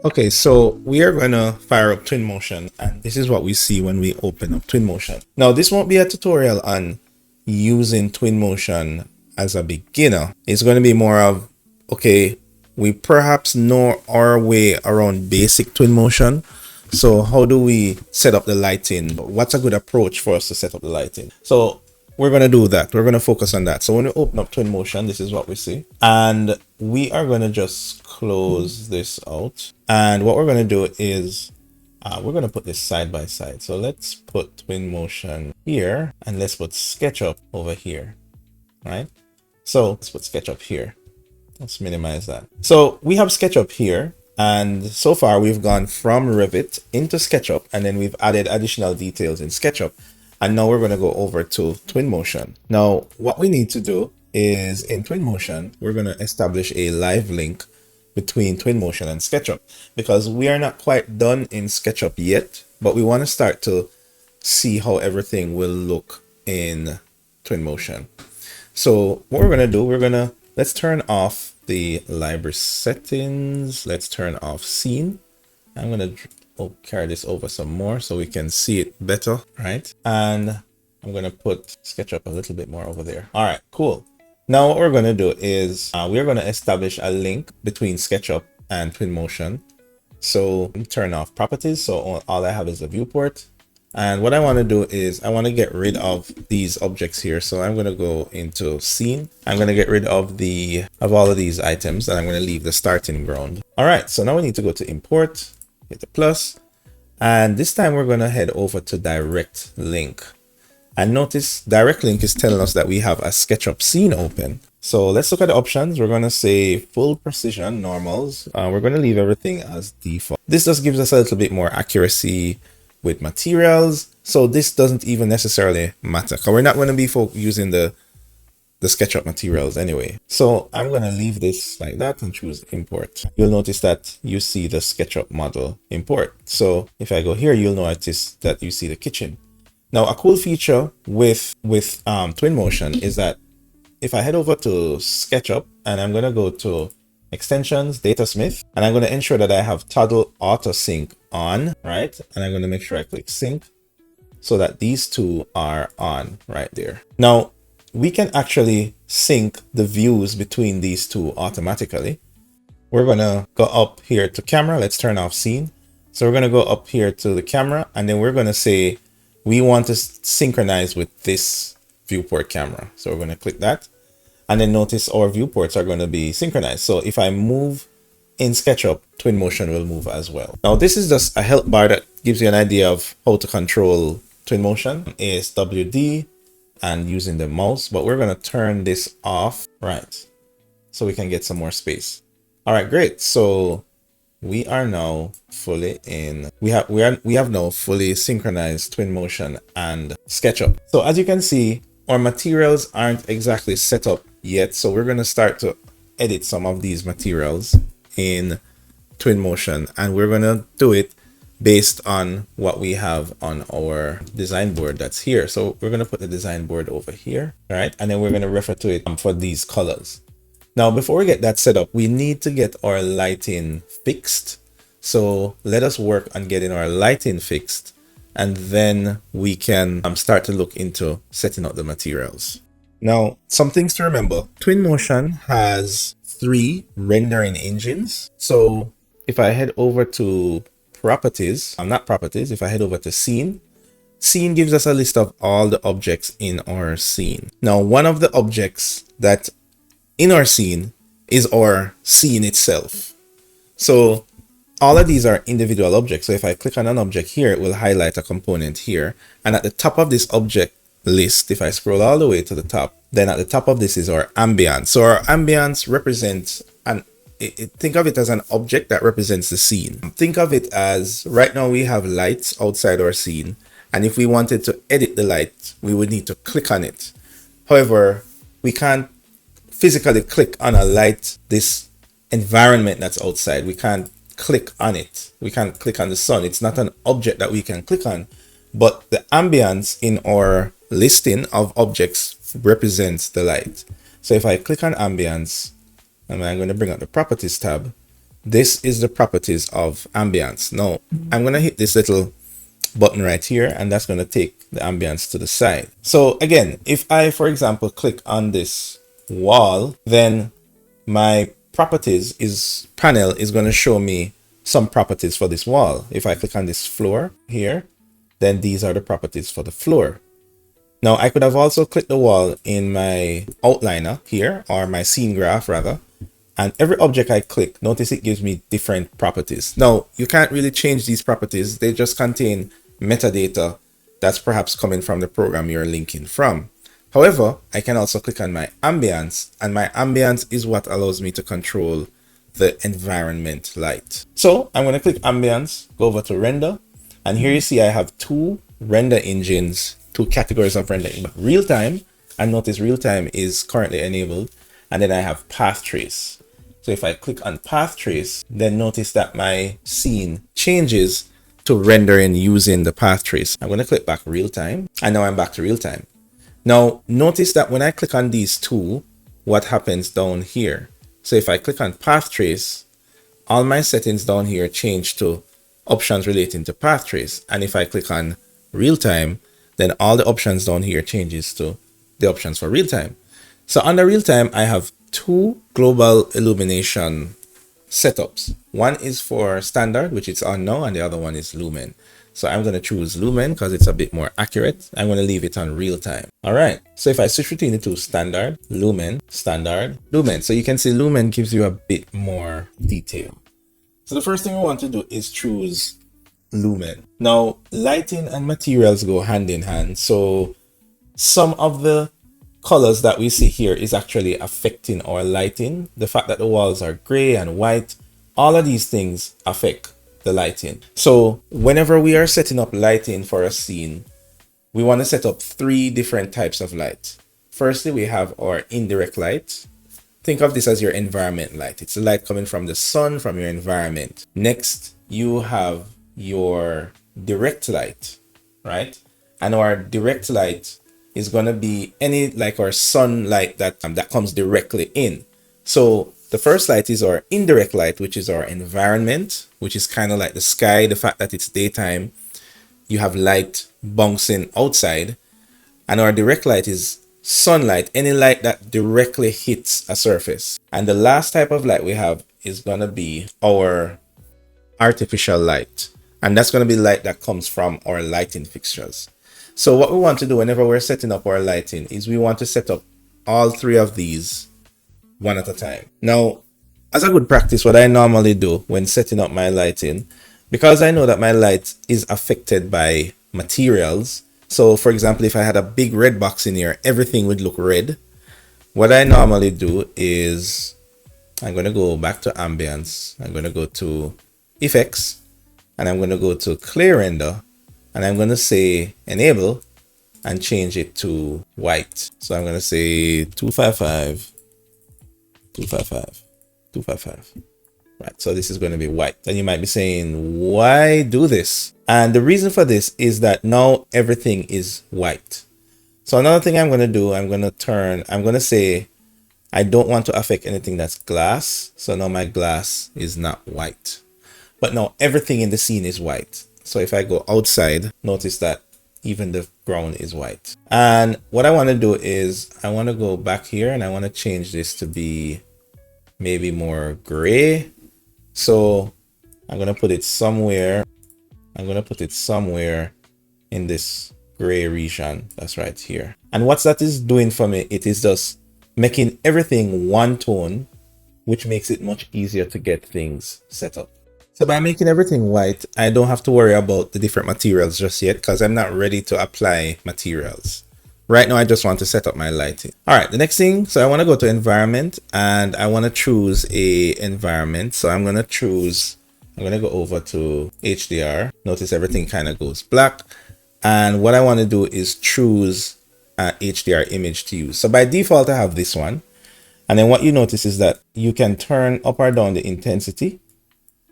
Okay, so we are going to fire up Twinmotion, and this is what we see when we open up Twinmotion. Now, this won't be a tutorial on using Twinmotion as a beginner. It's going to be more of, okay, we perhaps know our way around basic Twinmotion. So how do we set up the lighting? What's a good approach for us to set up the lighting? So we're going to do that. We're going to focus on that. So when we open up Twinmotion, this is what we see. And we are going to just close this out. And what we're going to do is we're going to put this side by side. So let's put Twinmotion here and let's put SketchUp over here, right? So let's put SketchUp here. Let's minimize that. So we have SketchUp here. And so far we've gone from Revit into SketchUp, and then we've added additional details in SketchUp. And now we're going to go over to Twinmotion. Now, what we need to do is in Twinmotion, we're going to establish a live link between Twinmotion and SketchUp, because we are not quite done in SketchUp yet, but we want to start to see how everything will look in Twinmotion. So what we're going to do, let's turn off the library settings. Let's turn off scene. I'm going to carry this over some more so we can see it better, right? And I'm going to put SketchUp a little bit more over there. All right, cool. Now what we're going to do is we're going to establish a link between SketchUp and Twinmotion. So turn off properties. So all I have is a viewport. And what I want to do is I want to get rid of these objects here. So I'm going to go into scene. I'm going to get rid of all of these items, and I'm going to leave the starting ground. All right, so now we need to go to import, hit the plus, and this time we're going to head over to direct link. And notice direct link is telling us that we have a SketchUp scene open. So let's look at the options. We're going to say full precision normals. We're going to leave everything as default. This just gives us a little bit more accuracy with materials. So this doesn't even necessarily matter, because we're not going to be using the SketchUp materials anyway. So I'm going to leave this like that and choose import. You'll notice that you see the SketchUp model import. So if I go here, you'll notice that you see the kitchen. Now, a cool feature with Twinmotion is that if I head over to SketchUp and I'm going to go to extensions, Datasmith, and I'm going to ensure that I have toggle auto sync on, right? And I'm going to make sure I click sync so that these two are on right there. Now, we can actually sync the views between these two automatically. We're going to go up here to camera. Let's turn off scene. So we're going to go up here to the camera, and then we're going to say we want to synchronize with this viewport camera. So we're going to click that. And then notice our viewports are going to be synchronized. So if I move in SketchUp, Twinmotion will move as well. Now, this is just a help bar that gives you an idea of how to control Twinmotion. Is WD and using the mouse, but we're going to turn this off, right? So we can get some more space. All right, great. So we are now fully in, we have now fully synchronized Twinmotion and SketchUp. So as you can see, our materials aren't exactly set up yet. So we're going to start to edit some of these materials in Twinmotion, and we're going to do it based on what we have on our design board that's here. So we're going to put the design board over here, right? And then we're going to refer to it for these colors. Now, before we get that set up, we need to get our lighting fixed. So let us work on getting our lighting fixed, and then we can start to look into setting up the materials. Now, some things to remember. Twinmotion has 3 rendering engines. So if I head over to properties, if I head over to scene gives us a list of all the objects in our scene. Now, one of the objects that in our scene is our scene itself. So all of these are individual objects. So if I click on an object here, it will highlight a component here. And at the top of this object list, if I scroll all the way to the top, then at the top of this is our ambience. So our ambience represents think of it as an object that represents the scene. Think of it as, right now we have lights outside our scene, and if we wanted to edit the light, we would need to click on it. However, we can't physically click on a light, this environment that's outside. We can't click on it. We can't click on the sun. It's not an object that we can click on, but the ambience in our listing of objects represents the light. So if I click on ambience, and I'm going to bring up the properties tab, this is the properties of ambience. Now I'm going to hit this little button right here, and that's going to take the ambience to the side. So again, if I, for example, click on this wall, then my properties panel is going to show me some properties for this wall. If I click on this floor here, then these are the properties for the floor. Now I could have also clicked the wall in my outliner here, or my scene graph rather, and every object I click, notice it gives me different properties. Now you can't really change these properties. They just contain metadata that's perhaps coming from the program you're linking from. However, I can also click on my ambience, and my ambience is what allows me to control the environment light. So I'm going to click ambience, go over to render, and here you see I have two render engines, two categories of render, real time, and notice real time is currently enabled, and then I have path trace. So if I click on path trace, then notice that my scene changes to rendering using the path trace. I'm going to click back real time, and now I'm back to real time. Now notice that when I click on these two, what happens down here? So if I click on path trace, all my settings down here change to options relating to path trace. And if I click on real time, then all the options down here changes to the options for real time. So under real time, I have two global illumination setups. One is for standard, which is on now, and the other one is lumen. So I'm going to choose lumen because it's a bit more accurate. I'm going to leave it on real time. All right. So if I switch between the two, standard, lumen, standard, lumen. So you can see lumen gives you a bit more detail. So the first thing we want to do is choose lumen. Now, lighting and materials go hand in hand. So some of the colors that we see here is actually affecting our lighting. The fact that the walls are gray and white, all of these things affect the lighting. So whenever we are setting up lighting for a scene, we want to set up three different types of light. Firstly, we have our indirect light. Think of this as your environment light. It's the light coming from the sun, from your environment. Next, you have your direct light, right? And our direct light is going to be any, like our sunlight that comes directly in. So the first light is our indirect light, which is our environment, which is kind of like the sky, the fact that it's daytime, you have light bouncing outside. And our direct light is sunlight, any light that directly hits a surface. And the last type of light we have is going to be our artificial light. And that's going to be light that comes from our lighting fixtures. So what we want to do whenever we're setting up our lighting is we want to set up all three of these one at a time. Now, as a good practice, what I normally do when setting up my lighting, because I know that my light is affected by materials. So for example, if I had a big red box in here, everything would look red. What I normally do is I'm going to go back to ambience. I'm going to go to effects, and I'm going to go to clear render, and I'm going to say enable and change it to white. So I'm going to say 255, 255, 255. Right, so this is going to be white. And you might be saying, why do this? And the reason for this is that now everything is white. So another thing I'm going to do, I'm going to say, I don't want to affect anything that's glass. So now my glass is not white. But now everything in the scene is white. So if I go outside, notice that even the ground is white. And what I want to do is I want to go back here and I want to change this to be maybe more gray. So I'm going to put it somewhere. I'm going to put it somewhere in this gray region. That's right here. And what that is doing for me, it is just making everything one tone, which makes it much easier to get things set up. So by making everything white, I don't have to worry about the different materials just yet because I'm not ready to apply materials. Right now, I just want to set up my lighting. All right, the next thing, so I want to go to environment and I want to choose a environment. So I'm going to go over to HDR. Notice everything kind of goes black. And what I want to do is choose an HDR image to use. So by default, I have this one. And then what you notice is that you can turn up or down the intensity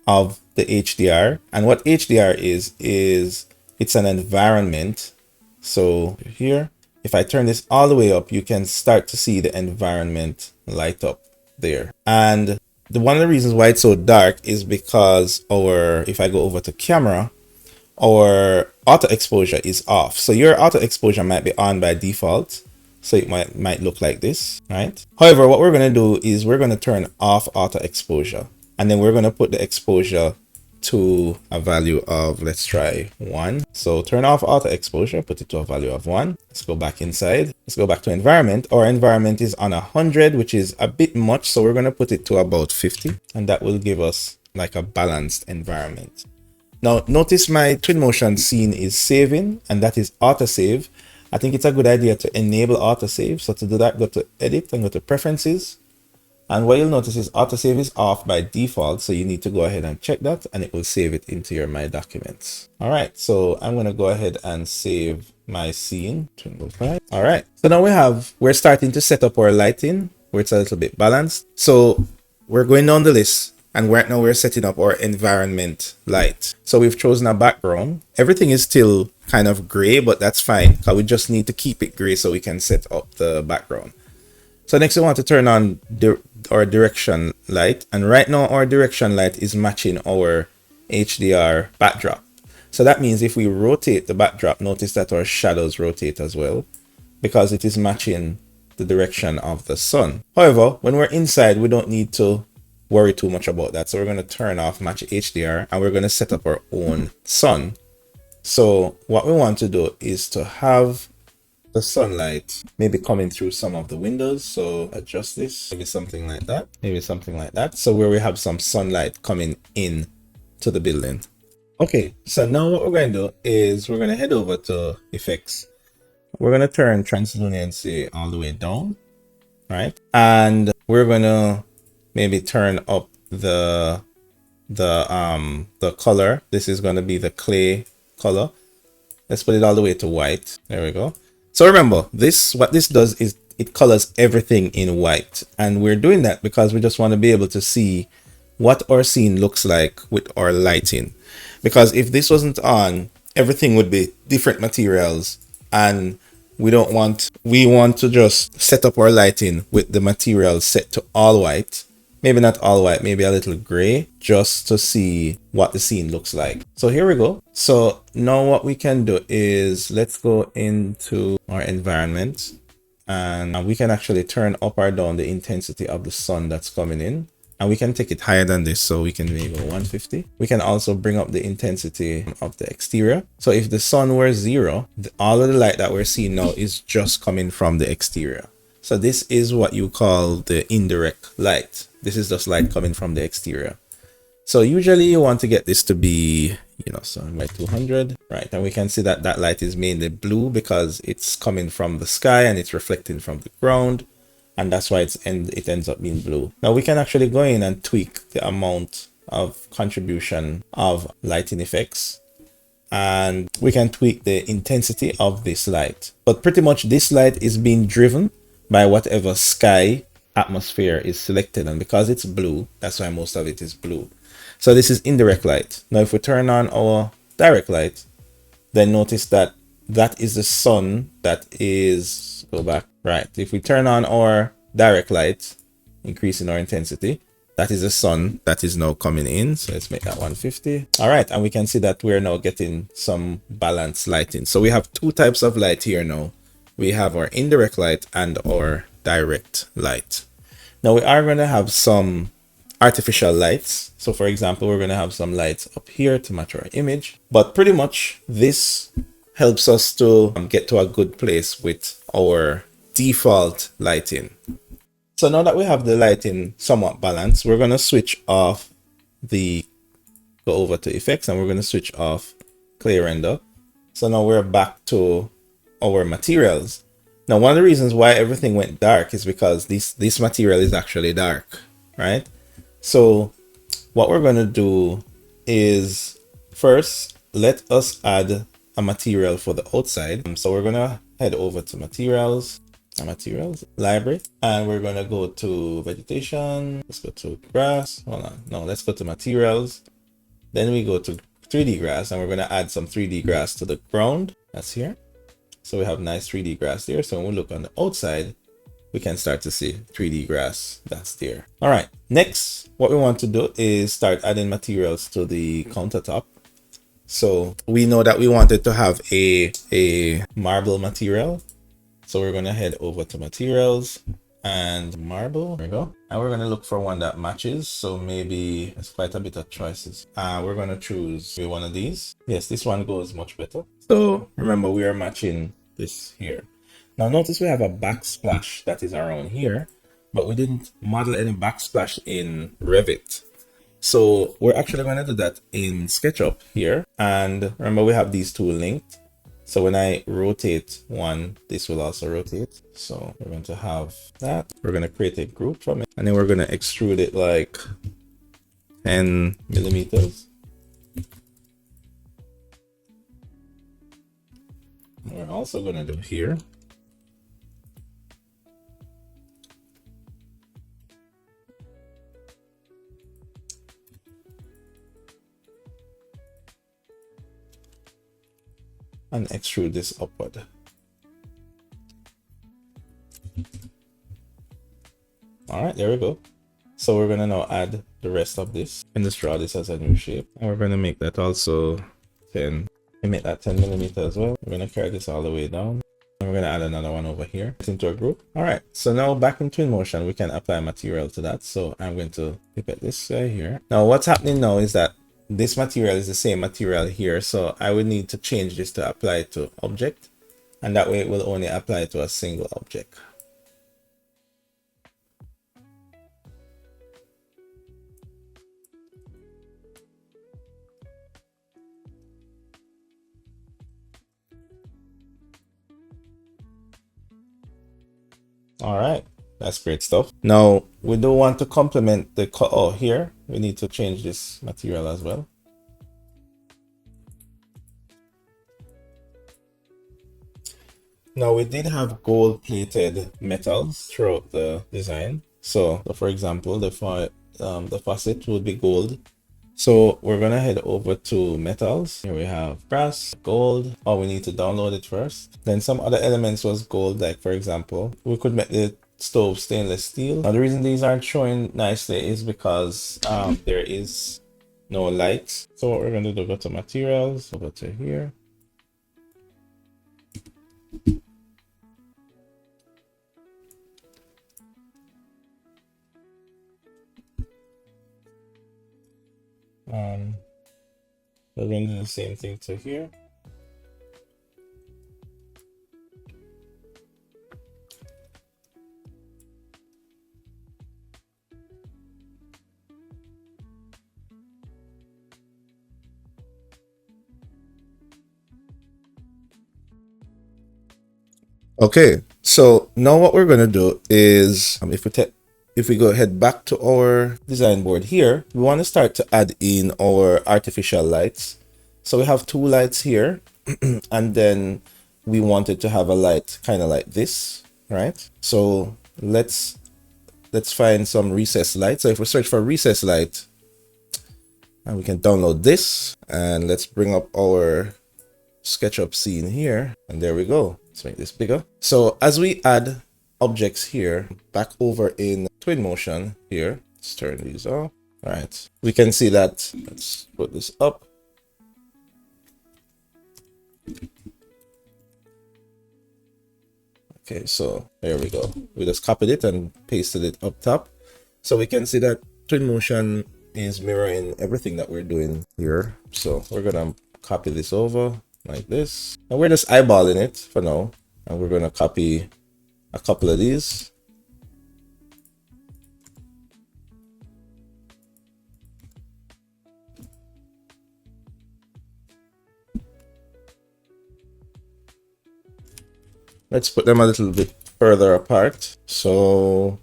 of the HDR. And what HDR is it's an environment. So here, if I turn this all the way up, you can start to see the environment light up there. And one of the reasons why it's so dark is because if I go over to camera, our auto exposure is off. So your auto exposure might be on by default. So it might look like this, right? However, what we're going to do is we're going to turn off auto exposure, and then we're going to put the exposure to a value of, let's try 1. So turn off auto exposure, put it to a value of 1. Let's go back inside. Let's go back to environment. Our environment is on 100, which is a bit much. So we're going to put it to about 50, and that will give us like a balanced environment. Now, notice my Twinmotion scene is saving, and that is autosave. I think it's a good idea to enable autosave. So to do that, go to edit and go to preferences. And what you'll notice is autosave is off by default. So you need to go ahead and check that, and it will save it into your My Documents. All right. So I'm going to go ahead and save my scene. All right. So now we're starting to set up our lighting where it's a little bit balanced. So we're going down the list. And right now we're setting up our environment light. So we've chosen a background. Everything is still kind of gray, but that's fine, because we just need to keep it gray so we can set up the background. So next we want to turn on our direction light. And right now our direction light is matching our HDR backdrop. So that means if we rotate the backdrop, notice that our shadows rotate as well, because it is matching the direction of the sun. However, when we're inside, we don't need to worry too much about that. So we're going to turn off match HDR, and we're going to set up our own sun. So what we want to do is to have the sunlight maybe coming through some of the windows. So adjust this, maybe something like that, maybe something like that. So where we have some sunlight coming in to the building. Okay, so now what we're going to do is we're going to head over to effects. We're going to turn translucency all the way down, right? And we're going to maybe turn up the color. This is going to be the clay color. Let's put it all the way to white. There we go. So remember, what this does is it colors everything in white, and we're doing that because we just want to be able to see what our scene looks like with our lighting. Because if this wasn't on, everything would be different materials, and we want to just set up our lighting with the materials set to all white. Maybe not all white, maybe a little gray, just to see what the scene looks like. So here we go. So now what we can do is let's go into our environment, and we can actually turn up or down the intensity of the sun that's coming in. And we can take it higher than this, so we can maybe go 150. We can also bring up the intensity of the exterior. So if the sun were 0, all of the light that we're seeing now is just coming from the exterior. So this is what you call the indirect light. This is just light coming from the exterior. So usually you want to get this to be, so by 200, right? And we can see that that light is mainly blue because it's coming from the sky and it's reflecting from the ground. And that's why it ends up being blue. Now we can actually go in and tweak the amount of contribution of lighting effects. And we can tweak the intensity of this light. But pretty much this light is being driven by whatever sky atmosphere is selected, and because it's blue, that's why most of it is blue. So this is indirect light. Now if we turn on our direct light, then notice that that is the sun that is, go back, right? If we turn on our direct light, increasing our intensity, that is the sun that is now coming in. So let's make that 150. All right, and we can see that we're now getting some balanced lighting. So we have two types of light here now. We have our indirect light and our direct light. Now we are going to have some artificial lights. So for example, we're going to have some lights up here to match our image, but pretty much this helps us to get to a good place with our default lighting. So now that we have the lighting somewhat balanced, we're going to switch off go over to effects, and we're going to switch off clay render. So now we're back to our materials. Now, one of the reasons why everything went dark is because this material is actually dark, right? So what we're going to do is first, let us add a material for the outside. So we're going to head over to materials library, and we're going to go to vegetation. Let's go to grass. Hold on. No, let's go to materials. Then we go to 3D grass, and we're going to add some 3D grass to the ground. That's here. So we have nice 3D grass there. So when we look on the outside, we can start to see 3D grass that's there. All right, next, what we want to do is start adding materials to the countertop. So we know that we wanted to have a marble material. So we're going to head over to materials and marble. There we go. And we're going to look for one that matches. So maybe it's quite a bit of choices. We're going to choose one of these. Yes, this one goes much better. So remember, we are matching this here. Now notice we have a backsplash that is around here, but we didn't model any backsplash in Revit. So we're actually going to do that in SketchUp here. And remember, we have these two linked. So when I rotate one, this will also rotate. So we're going to have that. We're going to create a group from it. And then we're going to extrude it like 10 millimeters. We're also going to do here. And extrude this upward. All right, there we go. So we're gonna now add the rest of this and just draw this as a new shape. And we're gonna make that also 10. We make that 10 millimeter as well. We're gonna carry this all the way down. And we're gonna add another one over here into a group. All right, so now back in Twinmotion, we can apply material to that. So I'm going to pipette this guy here. Now what's happening now is that this material is the same material here, so I would need to change this to apply to object, and that way it will only apply to a single object. All right, that's great stuff. Now we do want to complement the here we need to change this material as well. Now we did have gold plated metals throughout the design. So for example, the faucet would be gold. So we're gonna head over to metals. Here we have brass, gold. Oh, we need to download it first. Then some other elements was gold, like for example, we could make the stove stainless steel. Now the reason these aren't showing nicely is because there is no lights. So what we're gonna do, go to materials, over to here. We're going to do the same thing to here. Okay, so now what we're going to do is if we go ahead back to our design board here, we want to start to add in our artificial lights. So we have two lights here, and then we wanted to have a light kind of like this, right? So let's find some recessed light. So if we search for recessed light, and we can download this, and let's bring up our SketchUp scene here, and there we go. Let's make this bigger. So as we add objects here, back over in Twinmotion here, let's turn these off. All right, we can see that. Let's put this up. Okay, so there we go. We just copied it and pasted it up top. So we can see that Twinmotion is mirroring everything that we're doing here. So we're gonna copy this over like this, and we're just eyeballing it for now, and we're gonna copy a couple of these. Let's put them a little bit further apart. So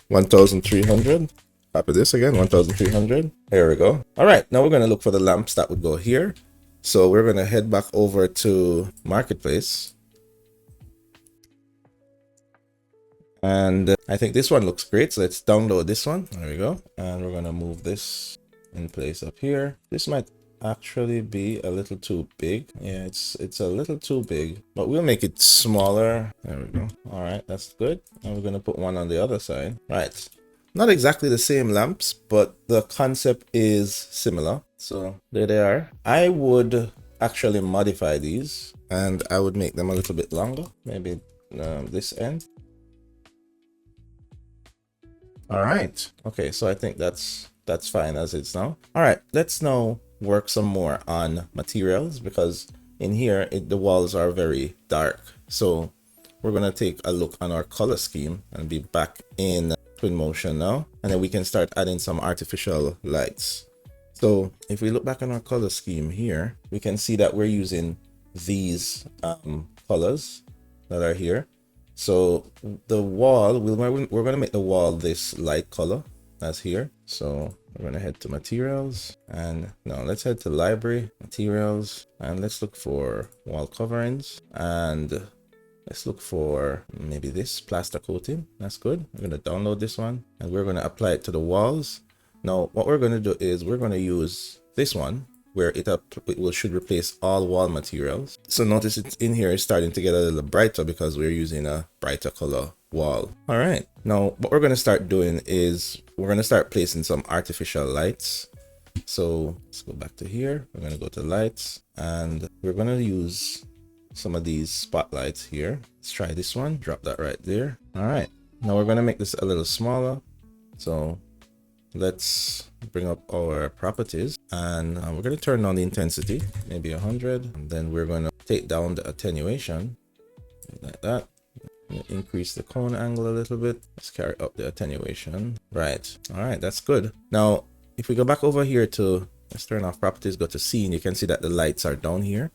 1300. Copy this again, 1300. There we go. All right, now we're going to look for the lamps that would go here. So we're going to head back over to Marketplace. And I think this one looks great. So let's download this one. There we go. And we're going to move this in place up here. This might actually be a little too big. Yeah, it's a little too big, but we'll make it smaller. There we go. All right, that's good. And we're gonna put one on the other side. Right. Not exactly the same lamps, but the concept is similar. So there they are. I would actually modify these and I would make them a little bit longer. Maybe this end. All right. Okay, so I think that's fine as it's now. All right, let's now work some more on materials, because in here the walls are very dark. So we're gonna take a look on our color scheme and be back in Twinmotion now, and then we can start adding some artificial lights. So if we look back on our color scheme here, we can see that we're using these colors that are here. So the wall, we're going to make the wall this light color as here. So we're going to head to materials, and now let's head to library, materials, and let's look for wall coverings, and let's look for maybe this plaster coating. That's good. I'm going to download this one and we're going to apply it to the walls. Now what we're going to do is we're going to use this one where it should replace all wall materials. So notice it's in here, it's starting to get a little brighter because we're using a brighter color wall. All right, now what we're going to start doing is we're going to start placing some artificial lights. So let's go back to here. We're going to go to lights and we're going to use some of these spotlights here. Let's try this one, drop that right there. All right, now we're going to make this a little smaller. So let's bring up our properties and we're going to turn on the intensity, maybe 100, and then we're going to take down the attenuation like that. Increase the cone angle a little bit. Let's carry up the attenuation. Right. All right, that's good. Now if we go back over here to, let's turn off properties, go to scene, you can see that the lights are down here.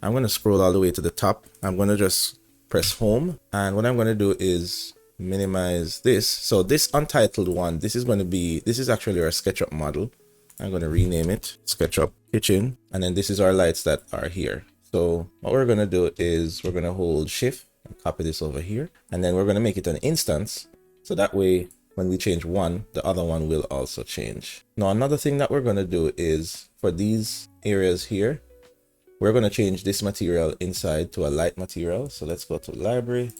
I'm going to scroll all the way to the top. I'm going to just press home, and what I'm going to do is minimize this. So this untitled one, this is actually our SketchUp model. I'm going to rename it SketchUp Kitchen, and then this is our lights that are here. So what we're going to do is we're going to hold shift and copy this over here, and then we're going to make it an instance, so that way when we change one, the other one will also change. Now another thing that we're going to do is for these areas here, we're going to change this material inside to a light material. So let's go to library,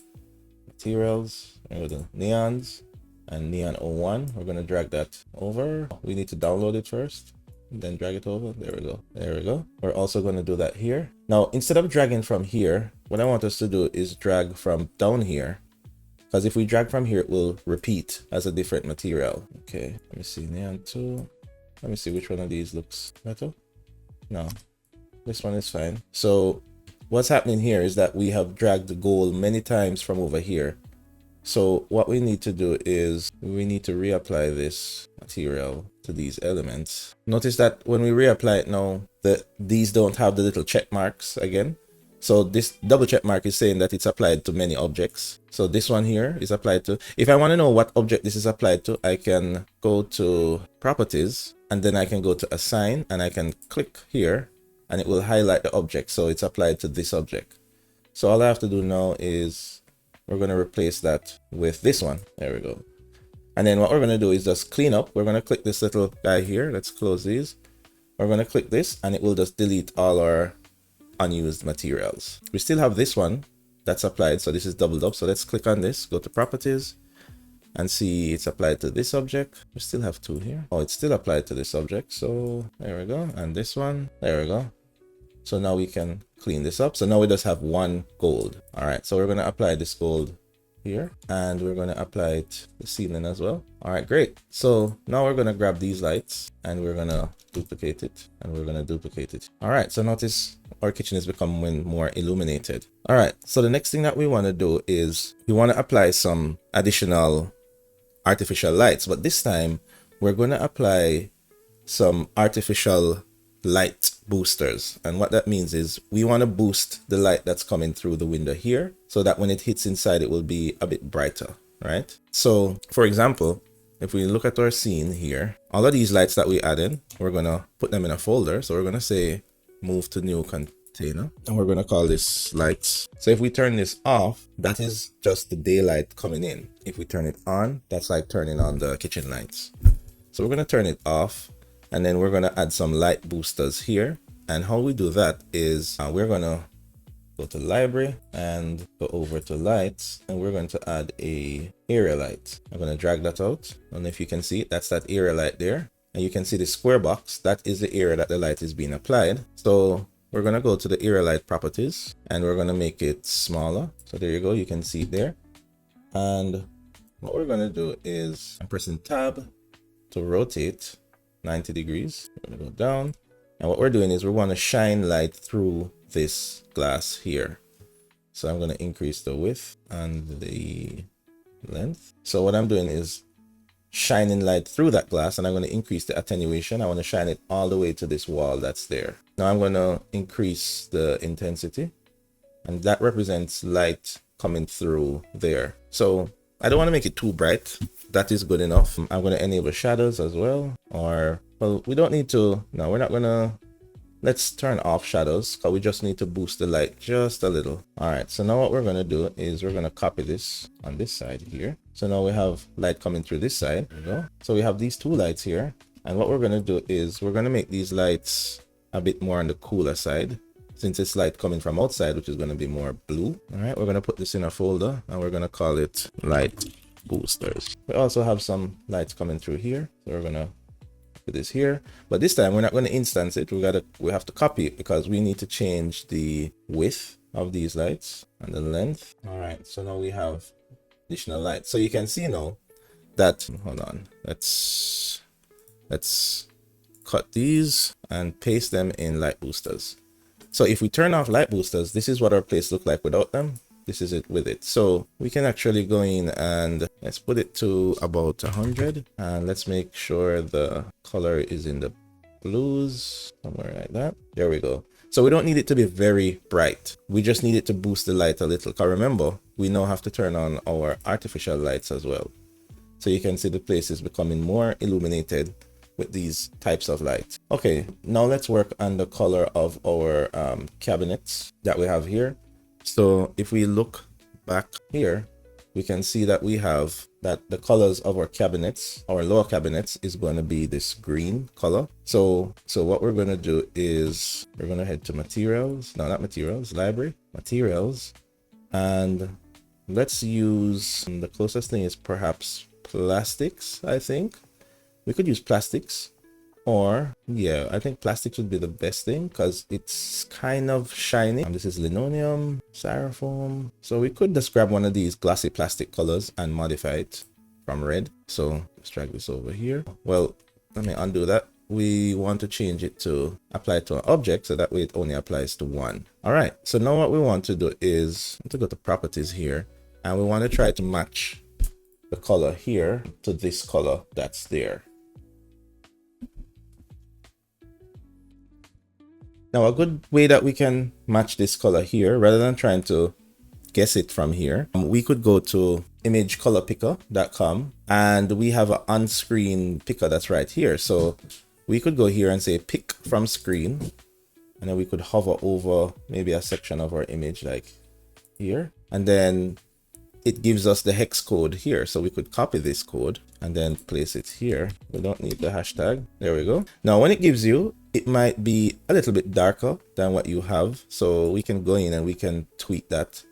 materials, and go to neons and neon 01. We're going to drag that over. We need to download it first, and then drag it over. There we go. There we go. We're also going to do that here. Now, instead of dragging from here, what I want us to do is drag from down here, because if we drag from here, it will repeat as a different material. Okay, let me see, neon 2. Let me see which one of these looks better. No, this one is fine. So what's happening here is that we have dragged the gold many times from over here. So what we need to do is we need to reapply this material to these elements. Notice that when we reapply it now, these don't have the little check marks again. So this double check mark is saying that it's applied to many objects. So this one here is applied to, if I want to know what object this is applied to, I can go to properties, and then I can go to assign, and I can click here and it will highlight the object. So it's applied to this object. So all I have to do now is we're going to replace that with this one. There we go. And then what we're going to do is just clean up. We're going to click this little guy here. Let's close these. We're going to click this and it will just delete all our unused materials. We still have this one that's applied, so this is doubled up. So let's click on this, go to properties, and see it's applied to this object. We still have two here. Oh, it's still applied to this object. So there we go. And this one, there we go. So now we can clean this up. So now we just have one gold. All right, so we're going to apply this gold here, and we're going to apply it to the ceiling as well. All right, great. So now we're going to grab these lights and we're going to duplicate it, and we're going to duplicate it. All right, so notice our kitchen is becoming more illuminated. All right, so the next thing that we want to do is we want to apply some additional artificial lights, but this time we're going to apply some artificial light boosters. And what that means is we want to boost the light that's coming through the window here, so that when it hits inside, it will be a bit brighter, right? So for example, if we look at our scene here, all of these lights that we added, we're going to put them in a folder. So we're going to say move to new container, and we're going to call this lights. So if we turn this off, that is just the daylight coming in. If we turn it on, that's like turning on the kitchen lights. So we're going to turn it off, And then we're going to add some light boosters here. And how we do that is we're going to go to library and go over to lights, and we're going to add a area light. I'm going to drag that out. I don't know if you can see it. That's that area light there. And you can see the square box. That is the area that the light is being applied. So we're going to go to the area light properties and we're going to make it smaller. So there you go. You can see it there. And what we're going to do is I'm pressing tab to rotate 90 degrees. We're going to go down. And what we're doing is we want to shine light through this glass here. So I'm going to increase the width and the length. So what I'm doing is shining light through that glass, and I'm going to increase the attenuation. I want to shine it all the way to this wall that's there. Now I'm going to increase the intensity, and that represents light coming through there. So I don't want to make it too bright. That is good enough. I'm going to enable shadows as well, or well, we don't need to. No, we're not going to. Let's turn off shadows because we just need to boost the light just a little. All right, so now what we're going to do is we're going to copy this on this side here. So now we have light coming through this side. There we go. So we have these two lights here. And what we're going to do is we're going to make these lights a bit more on the cooler side, since it's light coming from outside, which is going to be more blue. All right, we're going to put this in a folder and we're going to call it light boosters. We also have some lights coming through here. So we're going to this here, but this time we're not going to instance it. We have to copy it because we need to change the width of these lights and the length. All right, so now we have additional lights. So you can see now that, hold on, let's cut these and paste them in light boosters. So if we turn off light boosters, this is what our place look like without them. This is it with it. So we can actually go in and let's put it to about 100, and let's make sure the color is in the blues, somewhere like that. There we go. So we don't need it to be very bright. We just need it to boost the light a little. Because remember, we now have to turn on our artificial lights as well. So you can see the place is becoming more illuminated with these types of lights. Okay, now let's work on the color of our cabinets that we have here. So if we look back here, we can see that we have that the colors of our cabinets, our lower cabinets, is going to be this green color. So what we're going to do is we're going to head to materials. No, not materials, library, materials. And let's use, the closest thing is perhaps plastics, I think. We could use plastics. Or, yeah, I think plastics would be the best thing because it's kind of shiny. This is linoleum, styrofoam. So we could just grab one of these glossy plastic colors and modify it from red. So let's drag this over here. Well, let me undo that. We want to change it to apply to an object, so that way it only applies to one. All right, so now what we want to do is to go to properties here, and we want to try to match the color here to this color that's there. Now, a good way that we can match this color here, rather than trying to guess it from here, we could go to imagecolorpicker.com, and we have an on-screen picker that's right here. So we could go here and say pick from screen, and then we could hover over maybe a section of our image like here, and then it gives us the hex code here. So we could copy this code and then place it here. We don't need the hashtag. There we go. Now, when it gives you, it might be a little bit darker than what you have. So we can go in and we can tweak that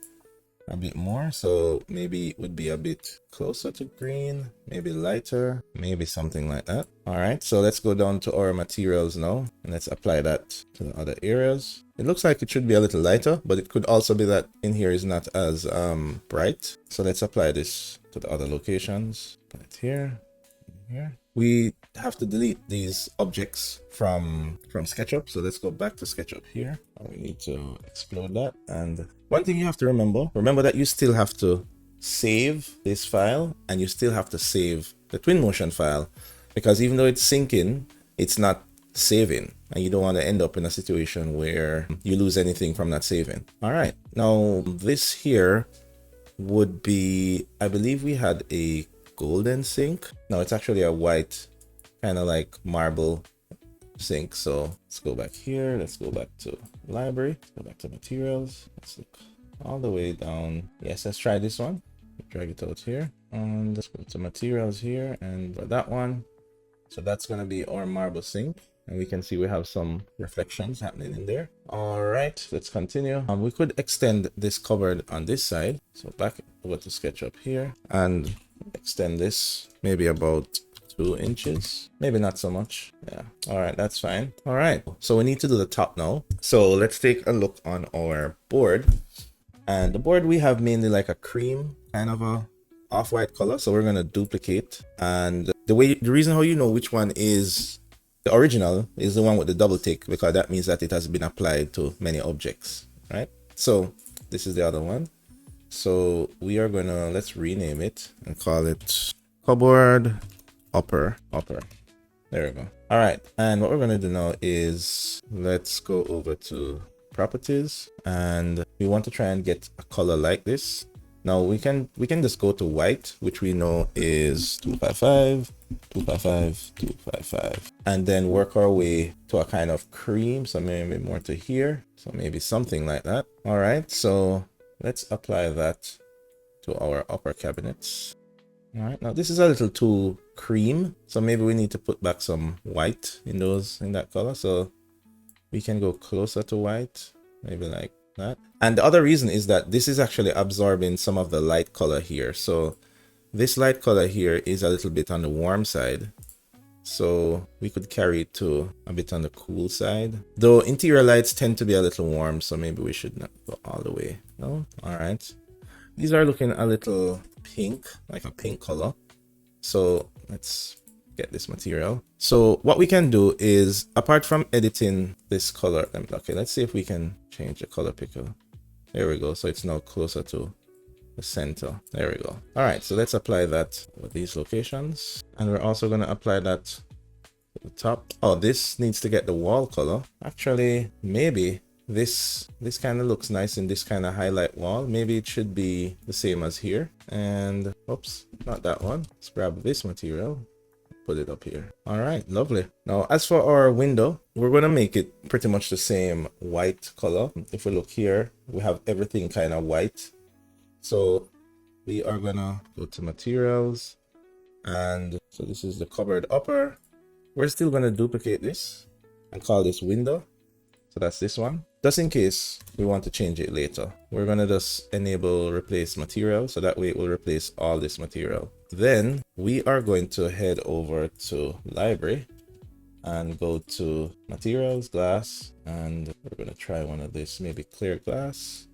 a bit more. So maybe it would be a bit closer to green, maybe lighter, maybe something like that. All right, so let's go down to our materials now, and let's apply that to the other areas. It looks like it should be a little lighter, but it could also be that in here is not as bright. So let's apply this to the other locations. Put it here, here. We have to delete these objects from SketchUp. So let's go back to SketchUp here. We need to explode that. And one thing you have to remember that you still have to save this file, and you still have to save the Twinmotion file, because even though it's syncing, it's not saving, and you don't want to end up in a situation where you lose anything from not saving. All right, now this here would be, I believe we had a golden sink. No, it's actually a white, kind of like marble sink. So let's go back here. Let's go back to library. Let's go back to materials. Let's look all the way down. Yes, let's try this one. Drag it out here, and let's go to materials here, and for that one, So that's going to be our marble sink. And we can see we have some reflections happening in there. All right, let's continue. We could extend this cupboard on this side. So back over to SketchUp here and extend this maybe about 2 inches, maybe not so much. Yeah, all right, that's fine. All right, so we need to do the top now. So let's take a look on our board. And the board we have mainly like a cream kind of a off-white color, so we're going to duplicate. And the reason how you know which one is the original is the one with the double tick, because that means that it has been applied to many objects, right? So this is the other one. So we are gonna, let's rename it and call it cupboard upper. There we go. All right, and what we're gonna do now is let's go over to properties, and we want to try and get a color like this. Now we can just go to white, which we know is 255, 255, 255, and then work our way to a kind of cream. So maybe more to here. So maybe something like that. All right. So let's apply that to our upper cabinets. All right. Now this is a little too cream. So maybe we need to put back some white in that color. So we can go closer to white, maybe like that. And the other reason is that this is actually absorbing some of the light color here. So this light color here is a little bit on the warm side, so we could carry it to a bit on the cool side, though interior lights tend to be a little warm, so maybe we should not go all the way. No. All right, these are looking a little pink, like a pink color, so let's get this material. So what we can do is, apart from editing this color, okay, let's see if we can change the color picker. There we go. So it's now closer to the center. There we go. All right, so let's apply that with these locations, and we're also going to apply that to the top. Oh, this needs to get the wall color. Actually, maybe this kind of looks nice in this kind of highlight wall. Maybe it should be the same as here. And oops, not that one. Let's grab this material, put it up here. All right, lovely. Now as for our window, we're going to make it pretty much the same white color. If we look here, we have everything kind of white. So we are gonna go to materials, and so this is the cupboard upper. We're still gonna duplicate this and call this window. So that's this one, just in case we want to change it later. We're gonna just enable replace material, so that way it will replace all this material. Then we are going to head over to library and go to materials, glass, and we're gonna try one of this, maybe clear glass.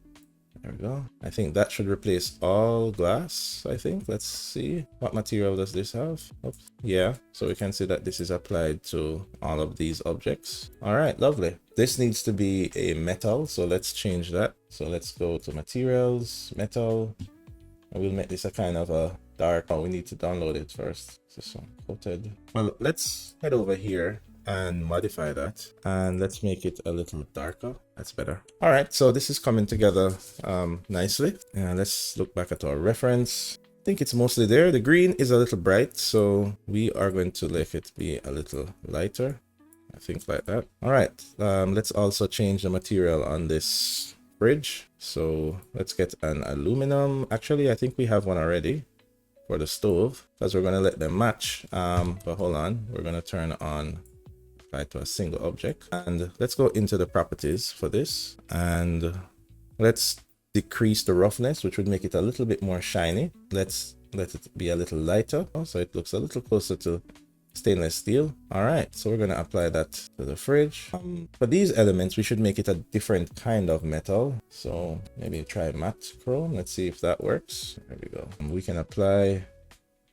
There we go. I think that should replace all glass, I think. Let's see. What material does this have? Oops. Yeah, so we can see that this is applied to all of these objects. All right, lovely. This needs to be a metal, so let's change that. So let's go to materials, metal, and we'll make this a kind of a dark. Oh, we need to download it first. This one, coated. Well, let's head over here and modify that, and let's make it a little darker. That's better. All right, so this is coming together nicely, and let's look back at our reference. I think it's mostly there. The green is a little bright, so we are going to let it be a little lighter, I think, like that. All right, let's also change the material on this fridge. So let's get an aluminum. Actually, I think we have one already for the stove, because we're going to let them match. But hold on, we're going to turn on apply to a single object, and let's go into the properties for this, and let's decrease the roughness, which would make it a little bit more shiny. Let's let it be a little lighter, so it looks a little closer to stainless steel. All right, so we're going to apply that to the fridge. For these elements, we should make it a different kind of metal, so maybe try matte chrome. Let's see if that works. There we go. We can apply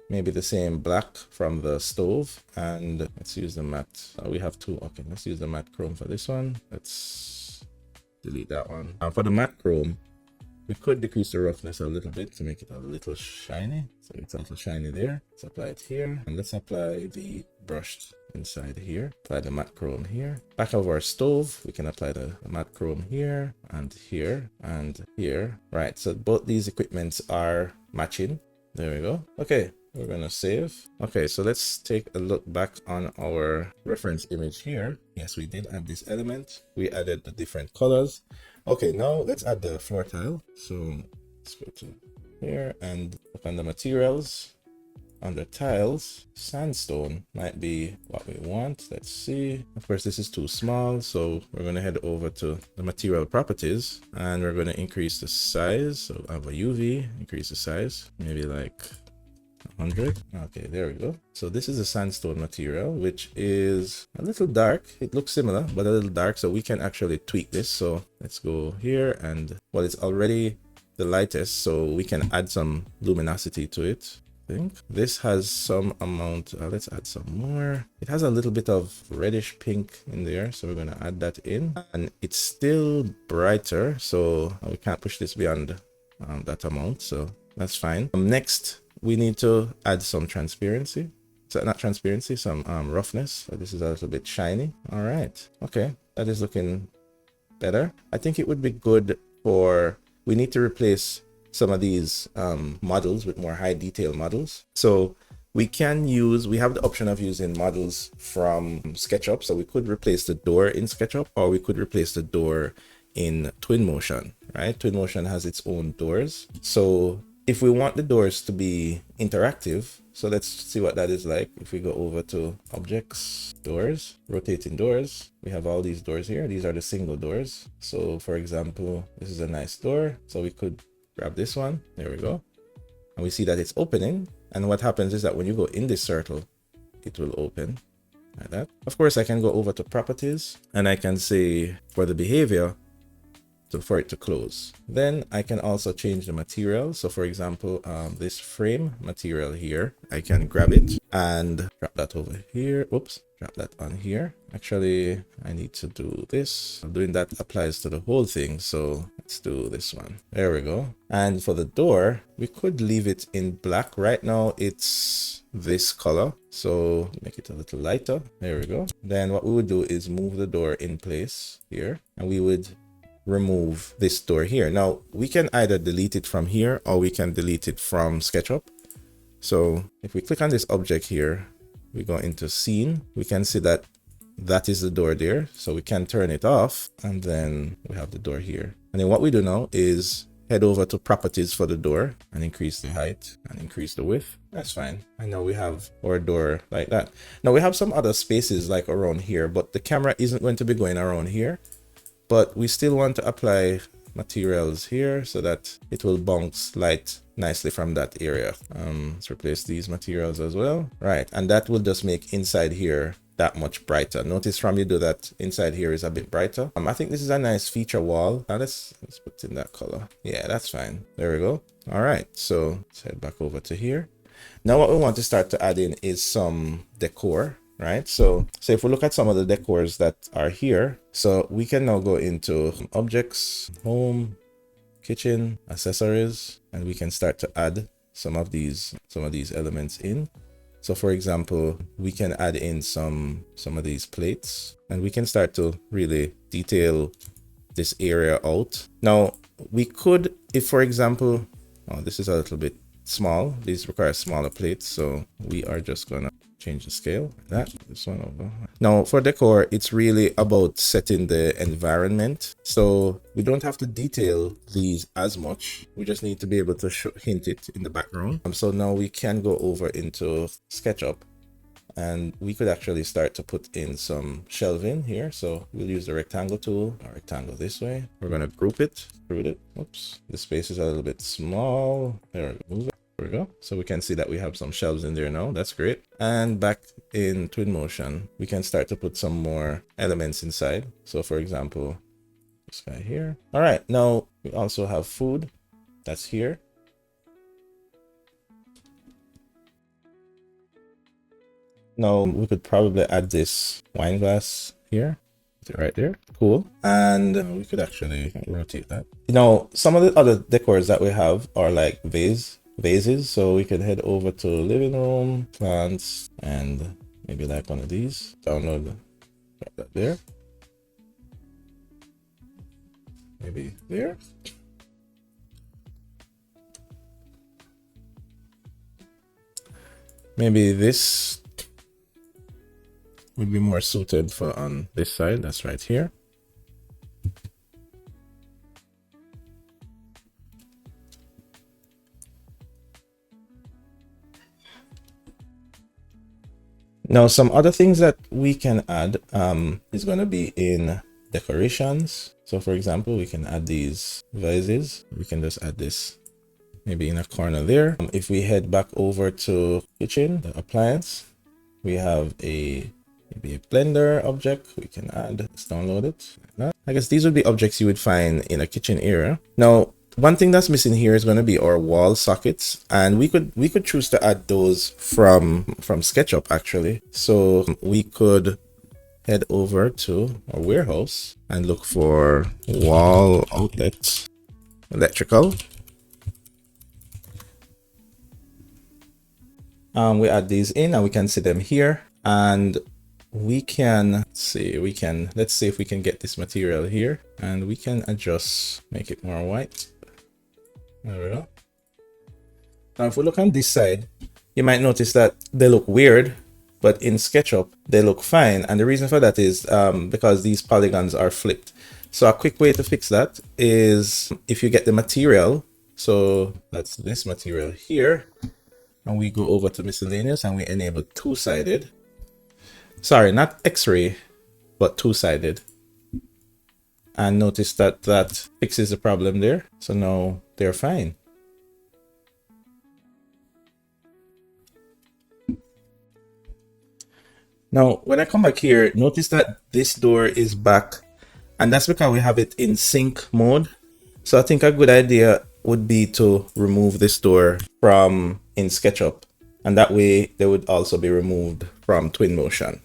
maybe the same black from the stove, and let's use the matte. We have two. Okay, let's use the matte chrome for this one. Let's delete that one. For the matte chrome, we could decrease the roughness a little bit to make it a little shiny. So it's a little shiny there. Let's apply it here, and let's apply the brushed inside here. Apply the matte chrome here. Back of our stove, we can apply the matte chrome here and here and here. Right, so both these equipments are matching. There we go. Okay, we're gonna save. Okay, so let's take a look back on our reference image here. Yes, we did add this element. We added the different colors. Okay, now let's add the floor tile. So let's go to here and look on the materials. under tiles, sandstone might be what we want. Let's see. Of course, this is too small, so we're going to head over to the material properties and we're going to increase the size. So I have a UV, increase the size, maybe like 100. Okay, there we go. So this is a sandstone material, which is a little dark. It looks similar, but a little dark. So we can actually tweak this. So let's go here, and well, it's already the lightest, so we can add some luminosity to it. I think this has some amount. Let's add some more. It has a little bit of reddish pink in there, so we're going to add that in, and it's still brighter, so we can't push this beyond that amount, so that's fine. Next, we need to add some transparency. So not transparency, some roughness. So this is a little bit shiny. All right. Okay, that is looking better. I think it would be good for, we need to replace some of these models with more high detail models. So we can use, we have the option of using models from SketchUp. So we could replace the door in SketchUp, or we could replace the door in Twinmotion, right? Twinmotion has its own doors. So if we want the doors to be interactive, so let's see what that is like. If we go over to objects, doors, rotating doors, we have all these doors here. These are the single doors. So for example, this is a nice door. So we could grab this one. There we go. And we see that it's opening. And what happens is that when you go in this circle, it will open like that. Of course, I can go over to properties and I can say for the behavior, for it to close. Then I can also change the material. So for example, this frame material here, I can grab it and drop that over here. Oops, drop that on here. Actually, I need to do this. Doing that applies to the whole thing. So let's do this one. There we go. And for the door, we could leave it in black. Right now, it's this color. So make it a little lighter. There we go. Then what we would do is move the door in place here, and we would remove this door here. Now we can either delete it from here or we can delete it from SketchUp. So if we click on this object here, we go into scene, we can see that that is the door there. So we can turn it off, and then we have the door here. And then what we do now is head over to properties for the door and increase the height and increase the width. That's fine. I know we have our door like that. Now we have some other spaces like around here, but the camera isn't going to be going around here. But we still want to apply materials here so that it will bounce light nicely from that area. Let's replace these materials as well. Right, and that will just make inside here that much brighter. Notice from you do that inside here is a bit brighter. I think this is a nice feature wall. Now let's put in that color. Yeah, that's fine. There we go. All right, so let's head back over to here. Now what we want to start to add in is some decor. Right, so if we look at some of the decors that are here, so we can now go into objects, home, kitchen, accessories, and we can start to add some of these elements in. So for example, we can add in some of these plates, and we can start to really detail this area out. Now we could, if for example, oh, this is a little bit small, these require smaller plates, so we are just gonna change the scale. This one over. Now for decor, it's really about setting the environment. So we don't have to detail these as much. We just need to be able to hint it in the background. So now we can go over into SketchUp, and we could actually start to put in some shelving here. So we'll use the rectangle tool, or rectangle this way. We're gonna group it, Oops, the space is a little bit small. There we go. Move it. There we go. So we can see that we have some shelves in there now. That's great. And back in Twinmotion, we can start to put some more elements inside. So for example, this guy here. All right, now we also have food that's here. Now we could probably add this wine glass here. Right there. Cool. And we could actually rotate that. You know, some of the other decors that we have are like vases. So we could head over to living room, plants, and maybe like one of these. Download that there. Maybe there. Maybe this would be more suited for on this side. That's right here. Now, some other things that we can add is going to be in decorations. So for example, we can add these vases. We can just add this maybe in a corner there. If we head back over to kitchen, the appliance, we have maybe a blender object. We can add, let's download it. I guess these would be objects you would find in a kitchen area. Now, one thing that's missing here is going to be our wall sockets, and we could choose to add those from SketchUp actually. So we could head over to our warehouse and look for wall outlets, electrical. We add these in and we can see them here, and we can see, let's see if we can get this material here, and we can adjust, make it more white. There we go. Now if we look on this side, you might notice that they look weird, but in SketchUp they look fine, and the reason for that is because these polygons are flipped. So a quick way to fix that is if you get the material, so that's this material here, and we go over to miscellaneous and we enable two-sided. Sorry, not X-ray, but two-sided. And notice that that fixes the problem there. So now they're fine. Now, when I come back here, notice that this door is back, and that's because we have it in sync mode. So I think a good idea would be to remove this door from in SketchUp, and that way they would also be removed from Twinmotion.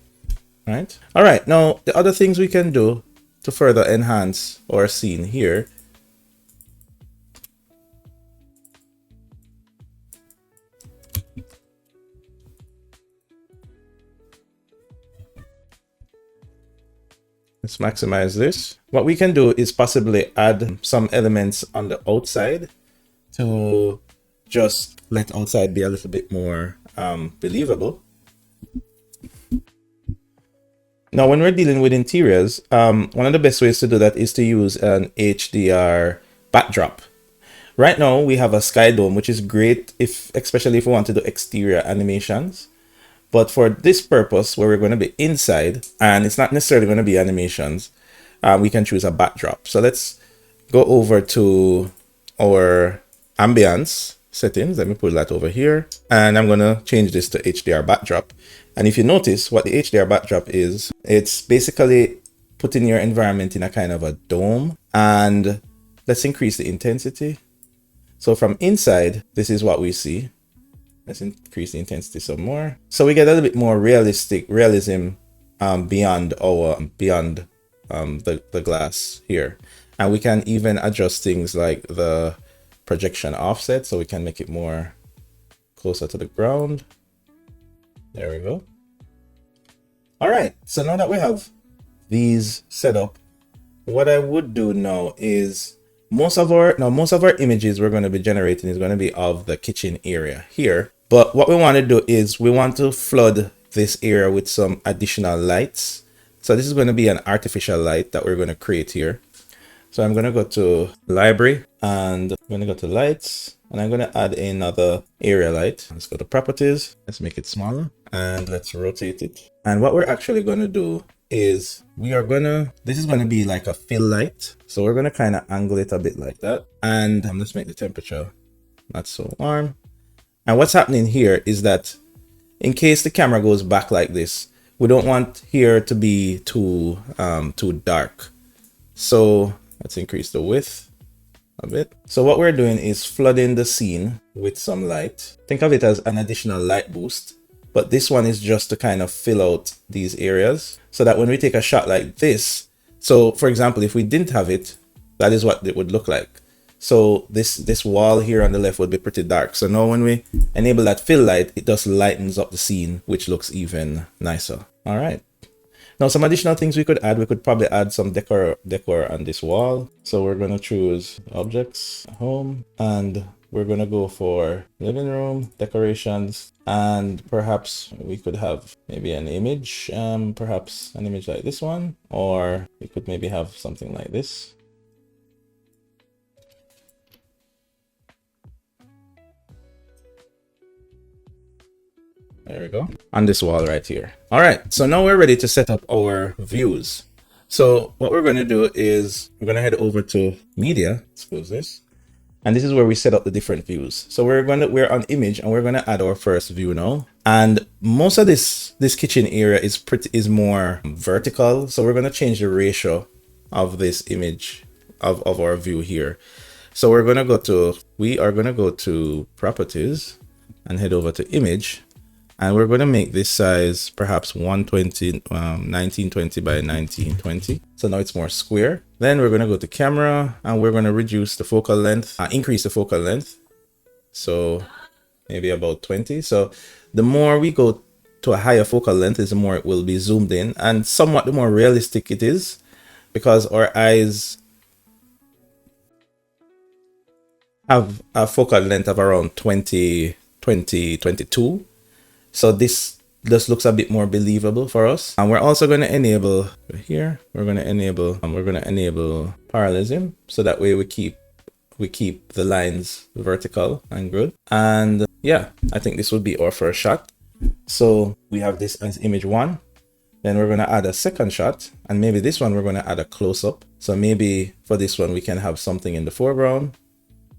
Right? All right. Now, the other things we can do to further enhance our scene here. Let's maximize this. What we can do is possibly add some elements on the outside to just let outside be a little bit more believable. Now, when we're dealing with interiors, one of the best ways to do that is to use an HDR backdrop. Right now, we have a sky dome, which is great especially if we want to do exterior animations. But for this purpose, where we're going to be inside, and it's not necessarily going to be animations, we can choose a backdrop. So let's go over to our ambience settings. Let me put that over here, and I'm going to change this to HDR backdrop. And if you notice what the HDR backdrop is, it's basically putting your environment in a kind of a dome. And let's increase the intensity. So from inside, this is what we see. Let's increase the intensity some more. So we get a little bit more realism beyond the glass here. And we can even adjust things like the projection offset, so we can make it more closer to the ground. There we go. All right, so now that we have these set up, what I would do now is most of our images we're going to be generating is going to be of the kitchen area here. But what we want to do is we want to flood this area with some additional lights. So this is going to be an artificial light that we're going to create here. So I'm going to go to library, and I'm going to go to lights, and I'm going to add another area light. Let's go to properties. Let's make it smaller, and let's rotate it. And what we're actually going to do is this is going to be like a fill light. So we're going to kind of angle it a bit like that. And let's make the temperature not so warm. And what's happening here is that in case the camera goes back like this, we don't want here to be too dark. So let's increase the width a bit. So what we're doing is flooding the scene with some light. Think of it as an additional light boost, but this one is just to kind of fill out these areas so that when we take a shot like this, so for example, if we didn't have it, that is what it would look like. So this wall here on the left would be pretty dark. So now when we enable that fill light, it just lightens up the scene, which looks even nicer. All right. Now, some additional things we could add, we could probably add some decor on this wall. So we're going to choose objects, home, and we're going to go for living room, decorations, and perhaps we could have maybe an image, perhaps an image like this one, or we could maybe have something like this. There we go. On this wall right here. All right, so now we're ready to set up our views. So what we're going to do is we're going to head over to media. Let's close this. And this is where we set up the different views. So we're on image and we're going to add our first view now. And most of this kitchen area is more vertical. So we're going to change the ratio of this image of our view here. So we are going to go to properties and head over to image. And we're going to make this size perhaps 1920 by 1920. So now it's more square. Then we're going to go to camera and we're going to reduce the focal length, increase the focal length. So maybe about 20. So the more we go to a higher focal length is the more it will be zoomed in, and somewhat the more realistic it is, because our eyes have a focal length of around 22. So this just looks a bit more believable for us. And we're also going to enable here, we're going to enable parallelism, so that way we keep the lines vertical and good. And yeah, I think this would be our first shot. So we have this as image 1. Then we're going to add a second shot, and maybe this one we're going to add a close-up. So maybe for this one we can have something in the foreground,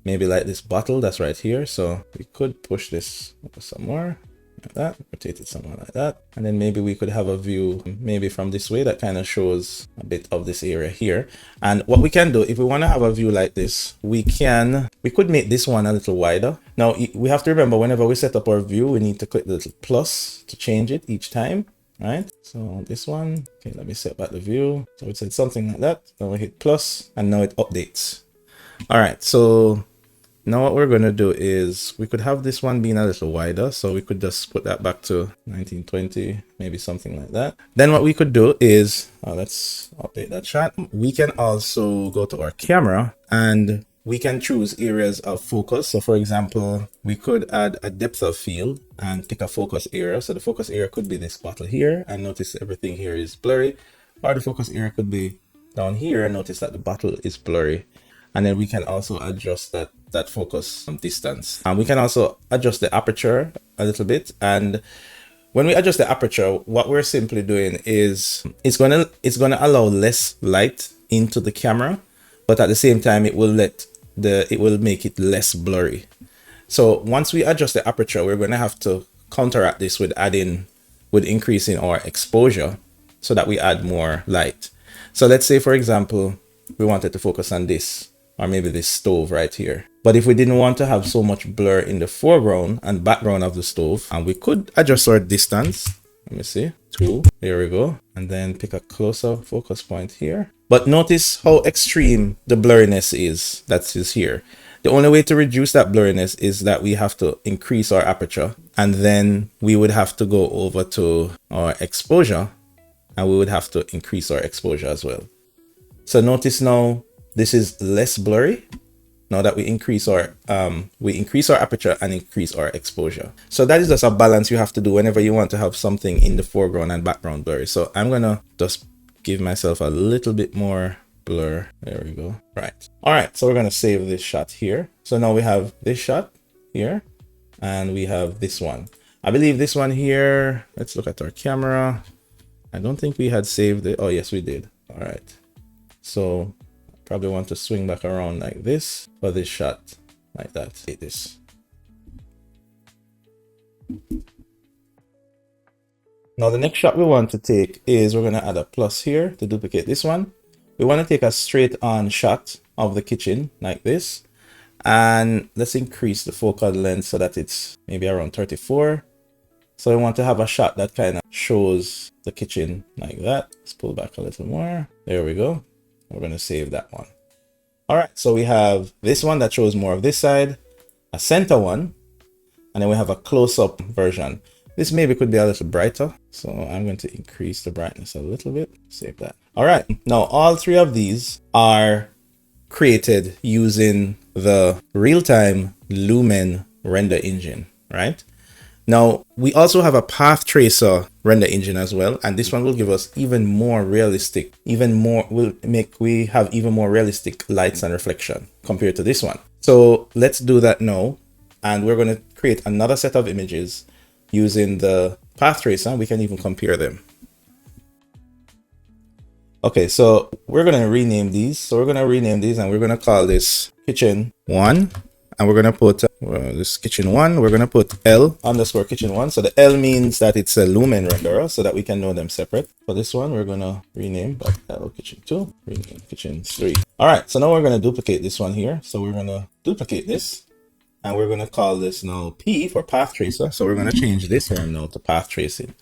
maybe like this bottle that's right here. So we could push this somewhere like that, rotate it somewhere like that, and then maybe we could have a view maybe from this way that kind of shows a bit of this area here. And what we can do, if we want to have a view like this, we could make this one a little wider. Now we have to remember, whenever we set up our view, we need to click the little plus to change it each time, right? So this one, okay, let me set back the view. So it said something like that, then we hit plus and now it updates. All right, so now what we're going to do is we could have this one being a little wider. So we could just put that back to 1920, maybe something like that. Then what we could do is, let's update that shot. We can also go to our camera and we can choose areas of focus. So for example, we could add a depth of field and pick a focus area. So the focus area could be this bottle here, and notice everything here is blurry. Or the focus area could be down here, and notice that the bottle is blurry. And then we can also adjust that focus distance. And we can also adjust the aperture a little bit. And when we adjust the aperture, what we're simply doing is it's gonna allow less light into the camera, but at the same time it will make it less blurry. So once we adjust the aperture, we're gonna have to counteract this with increasing our exposure so that we add more light. So let's say, for example, we wanted to focus on this, or maybe this stove right here. But if we didn't want to have so much blur in the foreground and background of the stove, and we could adjust our distance. Let me see, 2, there we go. And then pick a closer focus point here. But notice how extreme the blurriness is that is here. The only way to reduce that blurriness is that we have to increase our aperture, and then we would have to go over to our exposure, and we would have to increase our exposure as well. So notice now, this is less blurry now that we increase our aperture and increase our exposure. So that is just a balance you have to do whenever you want to have something in the foreground and background blurry. So I'm gonna just give myself a little bit more blur. There we go. Right. All right. So we're gonna save this shot here. So now we have this shot here, and we have this one. I believe this one here. Let's look at our camera. I don't think we had saved it. Oh yes, we did. All right. So probably want to swing back around like this for this shot, like that. Take this. Now the next shot we want to take is, we're going to add a plus here to duplicate this one. We want to take a straight on shot of the kitchen like this, and let's increase the focal length so that it's maybe around 34. So we want to have a shot that kind of shows the kitchen like that. Let's pull back a little more. There we go. We're going to save that one. All right, so we have this one that shows more of this side, a center one, and then we have a close-up version. This maybe could be a little brighter, so I'm going to increase the brightness a little bit. Save that. All right, now all three of these are created using the real-time Lumen render engine, right? Now, we also have a path tracer render engine as well, and this one will give us even more realistic, we have even more realistic lights and reflection compared to this one. So let's do that now, and we're going to create another set of images, using the path tracer, we can even compare them. Okay, so we're going to rename these. So we're going to rename these and we're going to call this kitchen 1. And we're going to put this kitchen 1. We're going to put L underscore kitchen 1. So the L means that it's a lumen renderer so that we can know them separate. For this one, we're going to rename by L kitchen 2, rename kitchen 3. All right, so now we're going to duplicate this one here. So we're going to duplicate this and we're going to call this now P for path tracer. So we're going to change this one now to path tracing.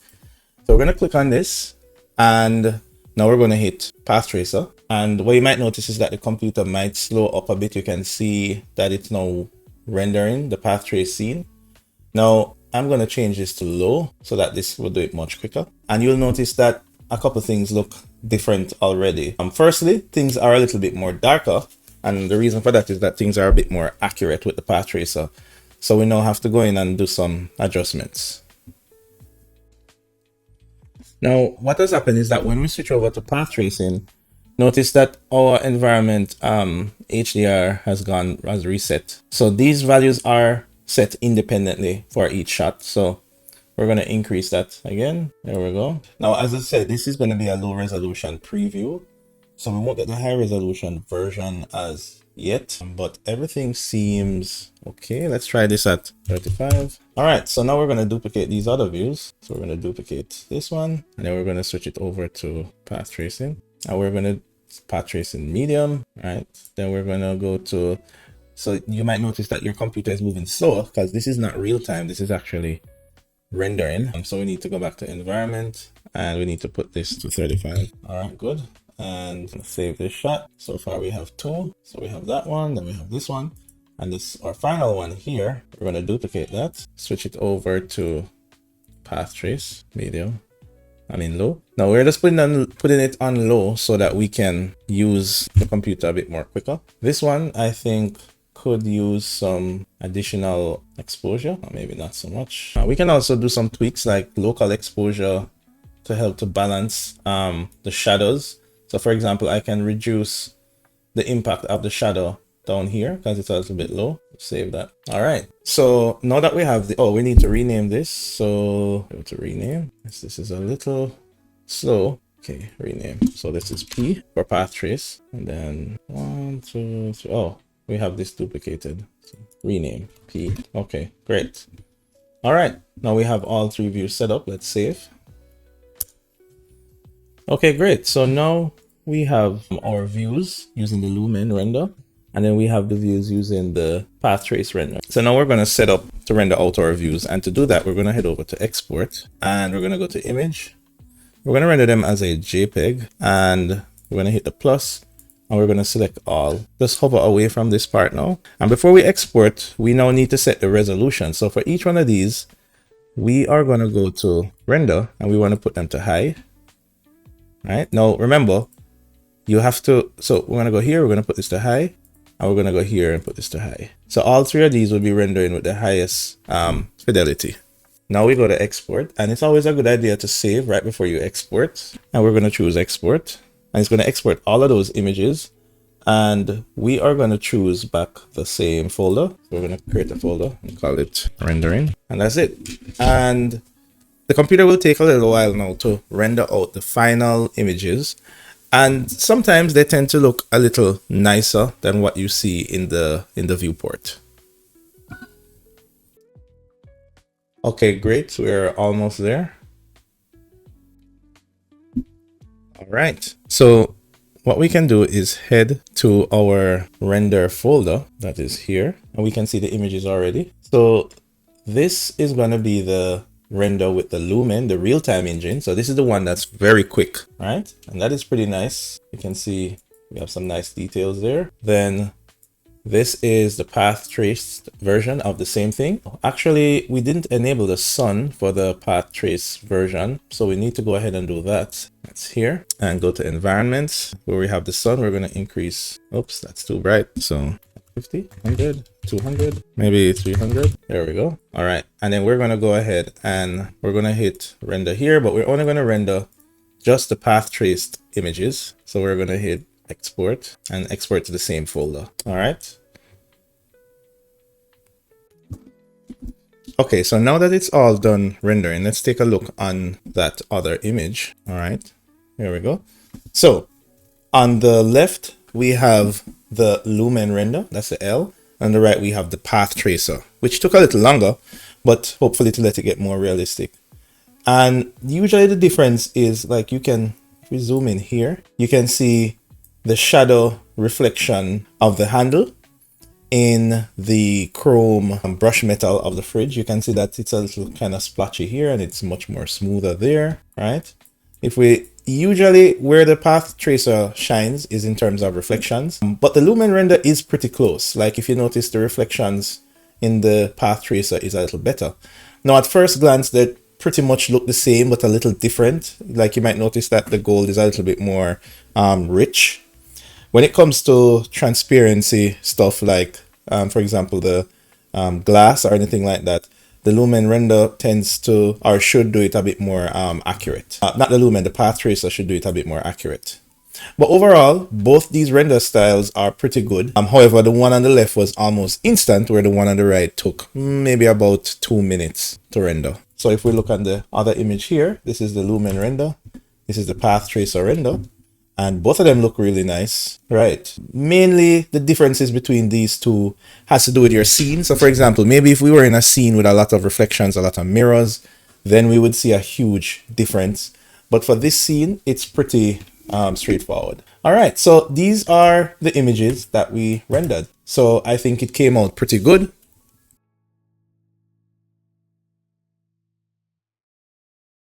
So we're going to click on this and now we're going to hit path tracer, and what you might notice is that the computer might slow up a bit. You can see that it's now rendering the path trace scene. Now I'm going to change this to low so that this will do it much quicker. And you'll notice that a couple things look different already. Firstly, things are a little bit more darker. And the reason for that is that things are a bit more accurate with the path tracer. So we now have to go in and do some adjustments. Now, what has happened is that when we switch over to path tracing, notice that our environment HDR has reset. So these values are set independently for each shot. So we're going to increase that again. There we go. Now, as I said, this is going to be a low resolution preview. So we won't get the high resolution version as yet, but everything seems okay. Let's try this at 35. All right, so now we're going to duplicate these other views. So we're going to duplicate this one, and then we're going to switch it over to path tracing. And we're going to path tracing medium, right? Then we're going to go to, so you might notice that your computer is moving slower because this is not real time. This is actually rendering. So we need to go back to environment and we need to put this to 35. All right, good. And save this shot. So far we have 2. So we have that one, then we have this one, and this our final one here. We're going to duplicate that, switch it over to path trace medium. Low. Now we're just putting it on low so that we can use the computer a bit more quicker. This one I think could use some additional exposure, or maybe not so much. We can also do some tweaks like local exposure to help to balance the shadows. So for example, I can reduce the impact of the shadow down here because it's a little bit low. Save that. All right. So now that we have we need to rename this. So go to rename. This is a little slow. Okay, rename. So this is P for path trace. And then 1, 2, 3. Oh, we have this duplicated. So rename P. Okay, great. All right. Now we have all 3 views set up. Let's save. Okay, great. So now we have our views using the lumen render, and then we have the views using the path trace render. So now we're going to set up to render out our views. And to do that, we're going to head over to export and we're going to go to image. We're going to render them as a JPEG and we're going to hit the plus and we're going to select all. Just hover away from this part now. And before we export, we now need to set the resolution. So for each one of these, we are going to go to render and we want to put them to high. Right now, remember, you have to, so we're going to go here, we're going to put this to high, and we're going to go here and put this to high. So all 3 of these will be rendering with the highest fidelity. Now we go to export, and it's always a good idea to save right before you export. And we're going to choose export, and it's going to export all of those images. And we are going to choose back the same folder. So we're going to create a folder and call it rendering, and that's it. And the computer will take a little while now to render out the final images. And sometimes they tend to look a little nicer than what you see in the viewport. Okay, great. We're almost there. All right. So what we can do is head to our render folder that is here, and we can see the images already. So this is going to be the render with the lumen, the real-time engine. So this is the one that's very quick, right? And that is pretty nice. You can see we have some nice details there. Then this is the path traced version of the same thing. Actually, we didn't enable the sun for the path trace version, so we need to go ahead and do that. That's here, and go to environments where we have the sun. We're going to increase, oops, that's too bright. So 50, 100, 200, maybe 300. There we go. All right. And then we're going to go ahead and we're going to hit render here, but we're only going to render just the path traced images. So we're going to hit export and export to the same folder. All right. Okay, so now that it's all done rendering, let's take a look on that other image. All right, here we go. So on the left, we have the lumen render, that's the L. On the right, we have the path tracer, which took a little longer, but hopefully to let it get more realistic. And usually the difference is, like, you can, if we zoom in here, you can see the shadow reflection of the handle in the chrome brush metal of the fridge. You can see that it's a little kind of splotchy here and it's much more smoother there, right? If we usually, where the path tracer shines is in terms of reflections, but the lumen render is pretty close. Like, if you notice, the reflections in the path tracer is a little better. Now at first glance, they pretty much look the same but a little different. Like, you might notice that the gold is a little bit more rich. When it comes to transparency stuff, like for example the glass or anything like that, the lumen render tends to, or should, do it a bit more accurate. Not the lumen, the path tracer should do it a bit more accurate. But overall, both these render styles are pretty good. However, the one on the left was almost instant, where the one on the right took maybe about 2 minutes to render. So if we look at the other image here, this is the lumen render, this is the path tracer render, and both of them look really nice, right? Mainly the differences between these two has to do with your scene. So for example, maybe if we were in a scene with a lot of reflections, a lot of mirrors, then we would see a huge difference. But for this scene, it's pretty straightforward. All right, so these are the images that we rendered. So I think it came out pretty good.